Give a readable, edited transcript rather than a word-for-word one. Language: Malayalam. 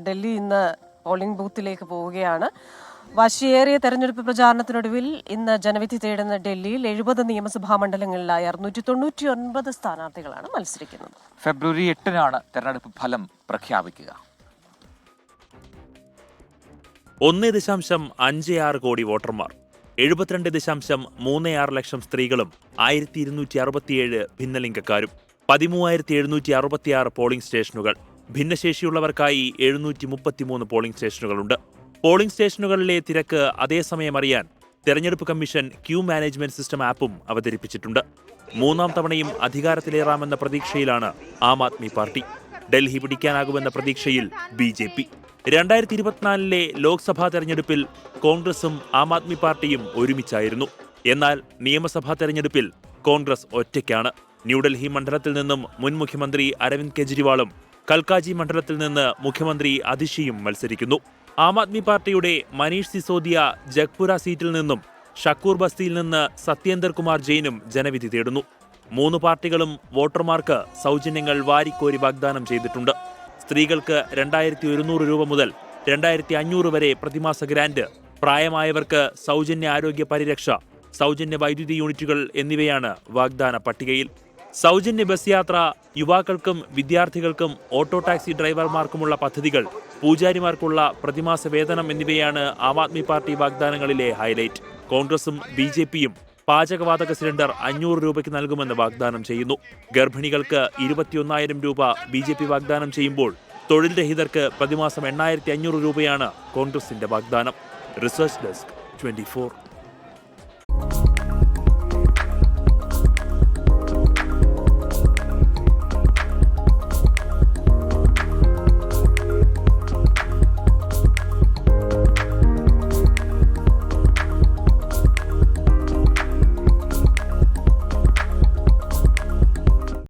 ഡൽഹി ഇന്ന് പോളിംഗ് ബൂത്തിലേക്ക് പോവുകയാണ്. വാശിയേറിയ തെരഞ്ഞെടുപ്പ് പ്രചാരണത്തിനൊടുവിൽ ഇന്ന് ജനവിധി തേടുന്ന ഡൽഹിയിൽ 70 നിയമസഭാ മണ്ഡലങ്ങളിലായി 699 സ്ഥാനാർത്ഥികളാണ് മത്സരിക്കുന്നത്. ഫെബ്രുവരി 8-നാണ് തെരഞ്ഞെടുപ്പ് ഫലം പ്രഖ്യാപിക്കുക. 1.56 കോടി വോട്ടർമാർ, 72.36 ലക്ഷം സ്ത്രീകളും 1267 ഭിന്നലിംഗക്കാരും, 13,766 പോളിംഗ് സ്റ്റേഷനുകൾ. ഭിന്നശേഷിയുള്ളവർക്കായി 733 പോളിംഗ് സ്റ്റേഷനുകളുണ്ട്. പോളിംഗ് സ്റ്റേഷനുകളിലെ തിരക്ക് അതേസമയം അറിയാൻ തെരഞ്ഞെടുപ്പ് കമ്മീഷൻ ക്യൂ മാനേജ്മെന്റ് സിസ്റ്റം ആപ്പും അവതരിപ്പിച്ചിട്ടുണ്ട്. 3ാം തവണയും അധികാരത്തിലേറാമെന്ന പ്രതീക്ഷയിലാണ് ആം ആദ്മി പാർട്ടി. ഡൽഹി പിടിക്കാനാകുമെന്ന പ്രതീക്ഷയിൽ BJP. 2024-ലെ ലോക്സഭാ തെരഞ്ഞെടുപ്പിൽ കോൺഗ്രസും ആം ആദ്മി പാർട്ടിയും ഒരുമിച്ചായിരുന്നു. എന്നാൽ നിയമസഭാ തെരഞ്ഞെടുപ്പിൽ കോൺഗ്രസ് ഒറ്റയ്ക്കാണ്. ന്യൂഡൽഹി മണ്ഡലത്തിൽ നിന്നും മുൻ മുഖ്യമന്ത്രി അരവിന്ദ് കെജ്രിവാളും കൽക്കാജി മണ്ഡലത്തിൽ നിന്ന് മുഖ്യമന്ത്രി അതിഷിയും മത്സരിക്കുന്നു. ആം ആദ്മി പാർട്ടിയുടെ മനീഷ് സിസോദിയ ജഗ്പുര സീറ്റിൽ നിന്നും ഷക്കൂർ ബസ്തിയിൽ നിന്ന് സത്യേന്ദർ കുമാർ ജെയിനും ജനവിധി തേടുന്നു. 3 പാർട്ടികളും വോട്ടർമാർക്ക് സൗജന്യങ്ങൾ വാരിക്കോരി വാഗ്ദാനം ചെയ്തിട്ടുണ്ട്. സ്ത്രീകൾക്ക് 2100 രൂപ മുതൽ 2500 വരെ പ്രതിമാസ ഗ്രാന്റ്, പ്രായമായവർക്ക് സൗജന്യ ആരോഗ്യ പരിരക്ഷ, സൗജന്യ വൈദ്യുതി യൂണിറ്റുകൾ എന്നിവയാണ് വാഗ്ദാന പട്ടികയിൽ. സൗജന്യ ബസ് യാത്ര, യുവാക്കൾക്കും വിദ്യാർത്ഥികൾക്കും ഓട്ടോ ടാക്സി ഡ്രൈവർമാർക്കുമുള്ള പദ്ധതികൾ, പൂജാരിമാർക്കുള്ള പ്രതിമാസ വേതനം എന്നിവയാണ് ആം ആദ്മി പാർട്ടി വാഗ്ദാനങ്ങളിലെ ഹൈലൈറ്റ്. കോൺഗ്രസും BJPയും പാചകവാതക സിലിണ്ടർ 500 രൂപയ്ക്ക് നൽകുമെന്ന് വാഗ്ദാനം ചെയ്യുന്നു. ഗർഭിണികൾക്ക് 21,000 രൂപ BJP വാഗ്ദാനം ചെയ്യുമ്പോൾ തൊഴിൽ രഹിതർക്ക് പ്രതിമാസം 8,500 രൂപയാണ് കോൺഗ്രസിന്റെ വാഗ്ദാനം. Research desk 24.